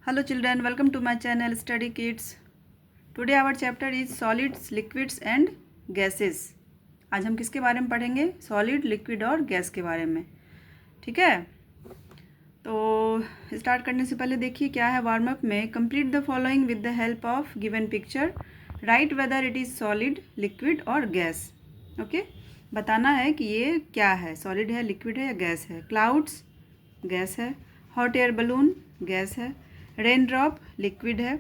Hello children, welcome to my channel Study Kids. Today our chapter is solids, liquids and gases. आज हम किसके बारे में पढ़ेंगे? सॉलिड, लिक्विड और गैस के बारे में. ठीक है, तो स्टार्ट करने से पहले देखिए क्या है वार्म अप में. Complete the following with the help of given picture. Right whether it is solid, liquid और गैस. ओके, बताना है कि ये क्या है, सॉलिड है, लिक्विड है या गैस है. क्लाउड्स गैस है, हॉट एयर बलून गैस है, रेन ड्रॉप लिक्विड है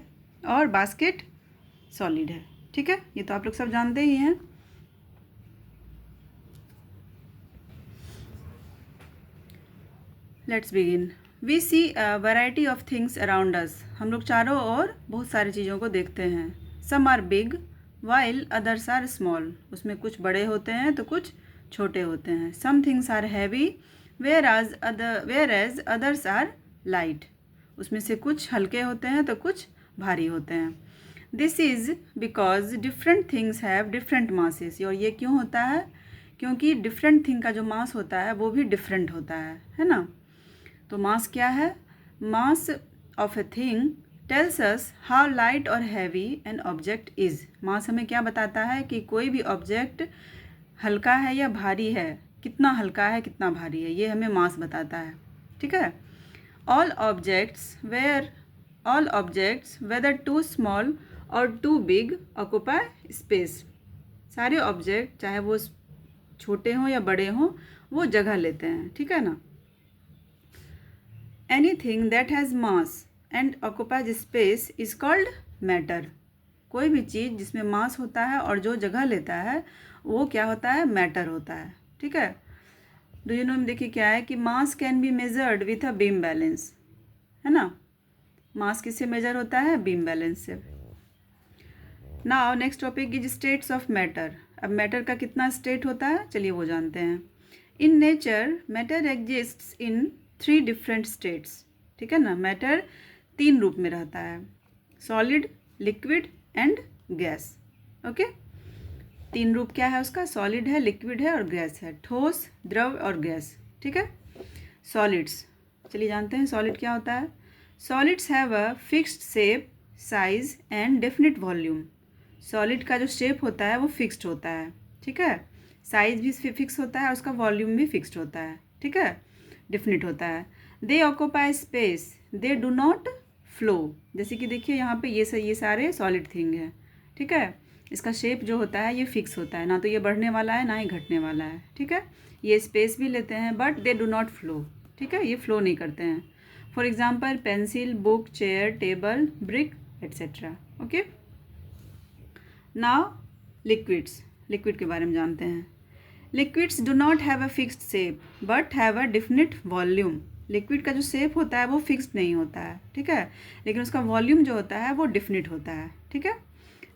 और बास्केट सॉलिड है. ठीक है, ये तो आप लोग सब जानते ही हैं. Let's begin. We see a variety of things around us. हम लोग चारों ओर बहुत सारी चीज़ों को देखते हैं. Some are big while others are small. उसमें कुछ बड़े होते हैं तो कुछ छोटे होते हैं. Some things are heavy whereas others are light. उसमें से कुछ हल्के होते हैं तो कुछ भारी होते हैं. This is because different things have different masses. और ये क्यों होता है? क्योंकि डिफरेंट थिंग का जो मास होता है वो भी डिफरेंट होता है ना. तो मास क्या है? Mass of a thing tells us how light और हैवी एन ऑब्जेक्ट इज़. मास हमें क्या बताता है कि कोई भी ऑब्जेक्ट हल्का है या भारी है, कितना हल्का है कितना भारी है, ये हमें मास बताता है. ठीक है. All objects, whether too small or too big, occupy space. सारे ऑब्जेक्ट चाहे वो छोटे हों या बड़े हों वो जगह लेते हैं. ठीक है ना. Anything that has mass and occupies space is called matter. कोई भी चीज़ जिसमें मास होता है और जो जगह लेता है वो क्या होता है? मैटर होता है. ठीक है. डू यू नो, देखिए क्या है कि मास can be measured with a beam balance. है ना. मास किससे मेजर होता है? बीम बैलेंस से. Now next topic is states of matter. अब मैटर का कितना स्टेट होता है चलिए वो जानते हैं. In nature matter exists in 3 different states. ठीक है ना. मैटर 3 रूप में रहता है. Solid, liquid and gas. Okay, 3 रूप क्या है उसका? सॉलिड है, लिक्विड है और गैस है. ठोस, द्रव और गैस. ठीक है. सॉलिड्स, चलिए जानते हैं सॉलिड क्या होता है. Solids have a fixed shape, size and definite volume. Solid का जो शेप होता है वो फिक्स्ड होता है. ठीक है. साइज भी फिक्स होता है, उसका वॉल्यूम भी फिक्स्ड होता है. ठीक है, डेफिनिट होता है. दे occupy space, they do not flow. जैसे कि देखिए यहाँ पे ये सारे सॉलिड थिंग है. ठीक है. इसका शेप जो होता है ये फिक्स होता है, ना तो ये बढ़ने वाला है ना ही घटने वाला है. ठीक है. ये स्पेस भी लेते हैं but they do not flow. ठीक है, ये फ्लो नहीं करते हैं. For example pencil, book, chair, table, brick etcetera. Okay. Now liquids. Liquid के बारे में जानते हैं. Liquids do not have a fixed shape but have a definite volume. Liquid का जो शेप होता है वो फिक्स्ड नहीं होता है. ठीक है, लेकिन उसका वॉल्यूम जो होता है वो डिफिनिट होता है. ठीक है.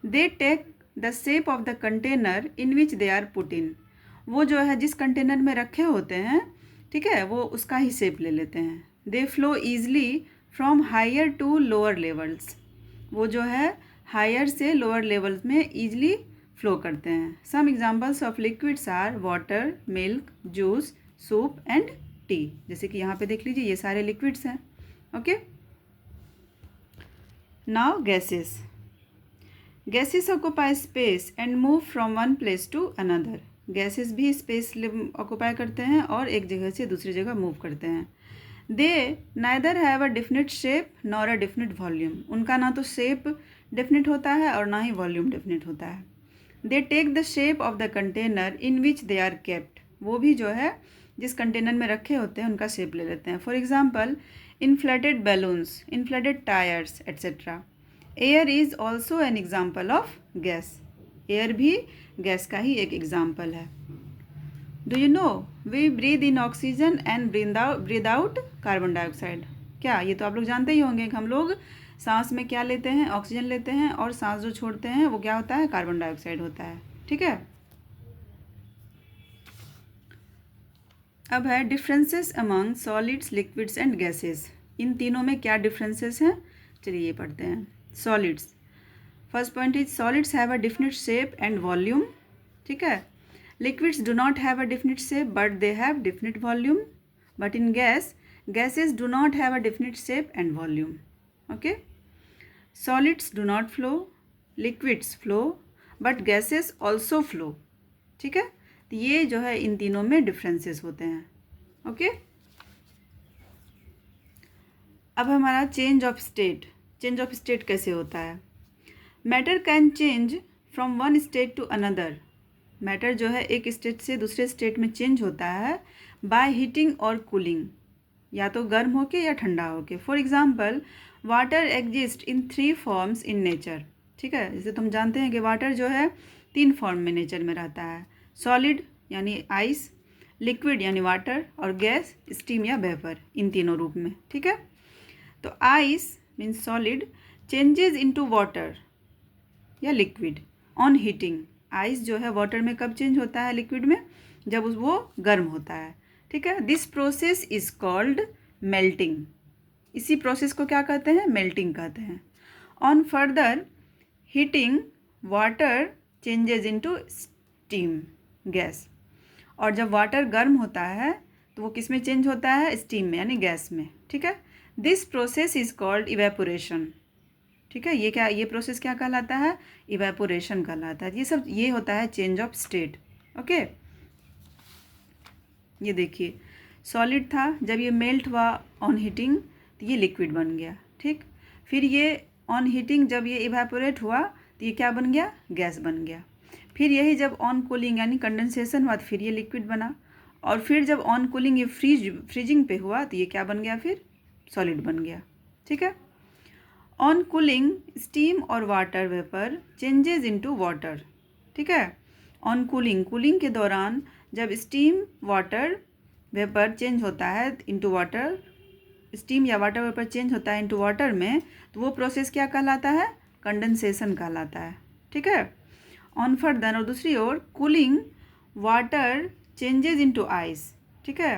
They take the shape of the container in which they are put in. वो जो है जिस कंटेनर में रखे होते हैं, ठीक है, वो उसका ही शेप ले लेते हैं. They flow easily from higher to lower levels. वो जो है हायर से लोअर लेवल्स में ईजली फ्लो करते हैं. Some examples of liquids are water, milk, juice, soup and tea. जैसे कि यहाँ पे देख लीजिए ये सारे लिक्विड्स हैं. Okay. Now gases. Gases occupy space and move from one place to another. Gases भी स्पेस ऑक्यूपाई करते हैं और एक जगह से दूसरी जगह मूव करते हैं. They neither have a definite shape nor a definite volume. उनका ना तो शेप डेफिनिट होता है और ना ही वॉल्यूम डेफिनिट होता है. They take the shape of the container in which they are kept. वो भी जो है जिस कंटेनर में रखे होते हैं उनका शेप ले लेते हैं. For example inflated balloons, inflated tyres etcetera. Air is also an example of gas. Air भी गैस का ही एक एग्जाम्पल है. Do you know we breathe in oxygen and breathe out carbon dioxide. क्या ये तो आप लोग जानते ही होंगे कि हम लोग सांस में क्या लेते हैं? ऑक्सीजन लेते हैं और सांस जो छोड़ते हैं वो क्या होता है? कार्बन डाइऑक्साइड होता है. ठीक है. अब है differences among solids, liquids and gases. इन तीनों में क्या डिफरेंसेस हैं चलिए ये पढ़ते हैं. Solids. First point is solids have a definite shape and volume. ठीक है. Liquids do not have a definite shape but they have definite volume. But in gases do not have a definite shape and volume. Okay. Solids do not flow, liquids flow, but gases also flow. ठीक है, तो ये जो है इन तीनों में differences होते हैं। ओके। अब हमारा change of state. Change of state कैसे होता है? Matter can change from one state to another. Matter जो है एक स्टेट से दूसरे स्टेट में चेंज होता है बाय हीटिंग और कूलिंग, या तो गर्म होके या ठंडा होके। For example, water exist in 3 forms in nature. ठीक है, जैसे तुम जानते हैं कि वाटर जो है 3 फॉर्म में नेचर में रहता है, सॉलिड यानी आइस, लिक्विड यानी वाटर, और गैस स्टीम या वेपर, इन तीनों रूप में। ठीक है, तो ice means solid changes into water या लिक्विड ऑन हीटिंग। आइस जो है वाटर में कब चेंज होता है लिक्विड में? जब वो गर्म होता है। ठीक है, this process is called melting. इसी प्रोसेस को क्या कहते हैं? मेल्टिंग कहते हैं। On further heating water changes into steam, gas. और जब वाटर गर्म होता है तो वो किस में चेंज होता है? स्टीम में यानी गैस में। ठीक है, this process is called evaporation. ठीक है, ये प्रोसेस क्या कहलाता है? इवेपोरेशन कहलाता है। ये होता है चेंज ऑफ स्टेट। ओके, ये देखिए सॉलिड था, जब ये मेल्ट हुआ ऑन हीटिंग तो ये लिक्विड बन गया। ठीक, फिर ये ऑन हीटिंग जब ये इवेपोरेट हुआ तो ये क्या बन गया? गैस बन गया। फिर यही जब ऑन कूलिंग यानी कंडेंसेशन हुआ तो फिर ये लिक्विड बना, और फिर जब ऑन कूलिंग ये फ्रीजिंग पे हुआ तो ये क्या बन गया? फिर सॉलिड बन गया। ठीक है, ऑन कूलिंग स्टीम और water vapour changes into water. ठीक है, ऑन कूलिंग के दौरान जब स्टीम वाटर वेपर चेंज होता है इनटू वाटर, स्टीम या वाटर वेपर चेंज होता है इनटू वाटर में, तो वो प्रोसेस क्या कहलाता है? कंडेंसेशन कहलाता है। ठीक है, ऑन फर्दर, और दूसरी ओर cooling water changes into ice. ठीक है,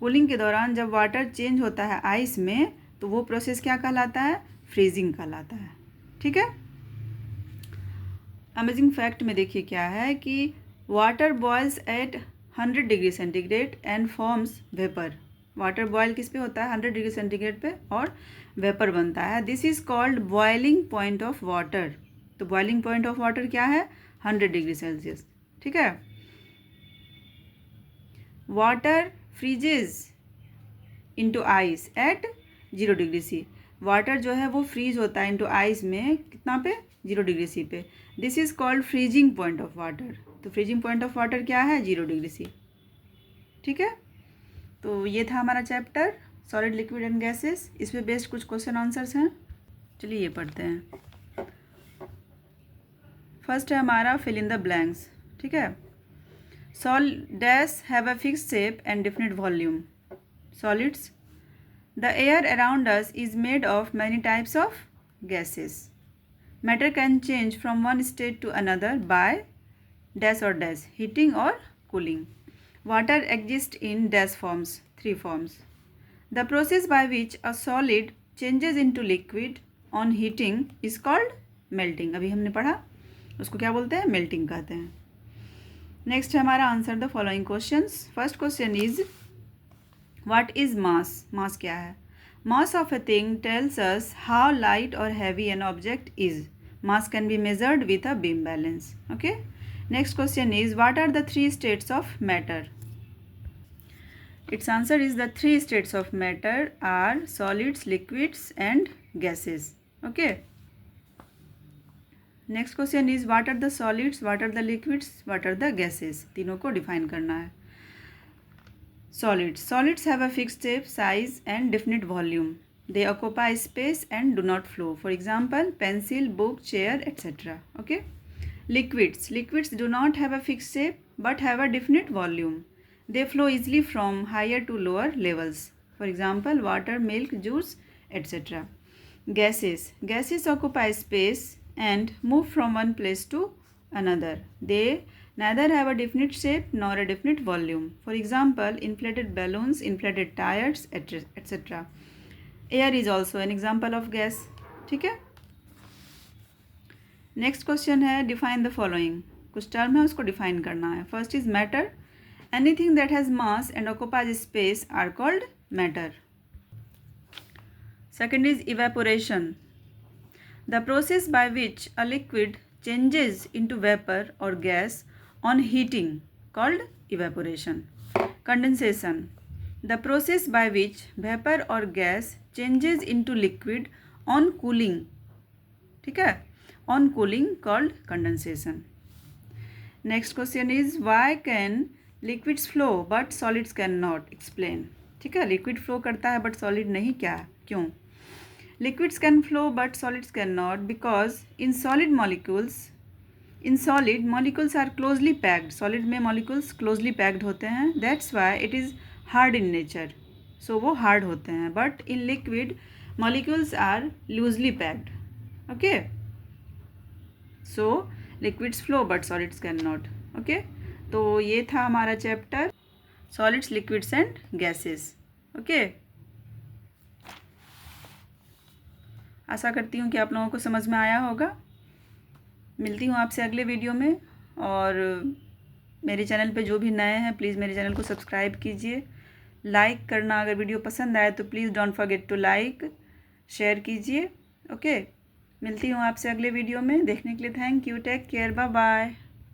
कूलिंग के दौरान जब वाटर चेंज होता है आइस में तो वो प्रोसेस क्या कहलाता है? फ्रीजिंग कहलाता है। ठीक है, अमेजिंग फैक्ट में देखिए क्या है कि water boils at 100 degree centigrade and forms vapour. Water boil किस पे होता है? 100 डिग्री सेंटीग्रेड पे, और वेपर बनता है। This is called boiling point of water. तो बॉइलिंग पॉइंट ऑफ वाटर क्या है? 100 डिग्री सेल्सियस। ठीक है, water freezes into ice at 0 degree C. Water जो है वो फ्रीज होता है इनटू आइस में कितना पे? 0 डिग्री सी पे। This is called freezing point of water. तो फ्रीजिंग पॉइंट ऑफ वाटर क्या है? 0 डिग्री सी। ठीक है, तो ये था हमारा chapter solid, liquid and gases. इस पे बेस्ड कुछ क्वेश्चन आंसर्स हैं। चलिए ये पढ़ते हैं। फर्स्ट है हमारा फिल इन द ब्लैंक्स। ठीक है, dash have a fixed shape and definite volume. Solids, the air around us is made of many types of gases. Matter can change from one state to another by dash or dash, heating or cooling. Water exists in dash forms, 3 forms. The process by which a solid changes into liquid on heating is called melting. अभी हमने पढ़ा, उसको क्या बोलते हैं? melting कहते हैं। Next है हमारा answer the following questions. First question is what is mass? Mass क्या है? Mass of a thing tells us how light और heavy an object is. Mass can be measured with a beam balance. Okay, next question is what are the 3 states of matter? Its answer is the 3 states of matter are solids, liquids and gases. Okay, next question is what are the solids, what are the liquids, what are the gases? तीनों को define करना है। Solids have a fixed shape, size and definite volume. They occupy space and do not flow. For example, pencil, book, chair, etc. Okay. Liquids do not have a fixed shape but have a definite volume. They flow easily from higher to lower levels. For example, water, milk, juice, etc. Gases occupy space and move from one place to another. They neither have a definite shape nor a definite volume. For example, inflated balloons, inflated tires, etc. Air is also an example of gas. ठीक है, next question है define the following. कुछ term है उसको define करना है। First is matter. Anything that has mass and occupies space are called matter. Second is evaporation. The process by which a liquid changes into vapor or gas on heating called evaporation. Condensation. The process by which vapor or gas changes into liquid on cooling. ठीक है, on cooling called condensation. Next question is why can liquids flow but solids cannot? Explain. ठीक है, liquid flow करता है but solid नहीं, क्या क्यों? Liquids can flow but solids cannot because in solid molecules are closely packed. Solid में molecules closely packed होते हैं. That's why it is hard in nature. So वो hard होते हैं. But in liquid molecules are loosely packed. Okay. So liquids flow but solids cannot. Okay. तो ये था हमारा chapter solids, liquids and gases. Okay. आशा करती हूँ कि आप लोगों को समझ में आया होगा। मिलती हूँ आपसे अगले वीडियो में, और मेरे चैनल पे जो भी नए हैं प्लीज़ मेरे चैनल को सब्सक्राइब कीजिए, लाइक करना, अगर वीडियो पसंद आए तो please don't forget to like, share कीजिए। ओके, मिलती हूँ आपसे अगले वीडियो में। देखने के लिए thank you, take care, bye bye.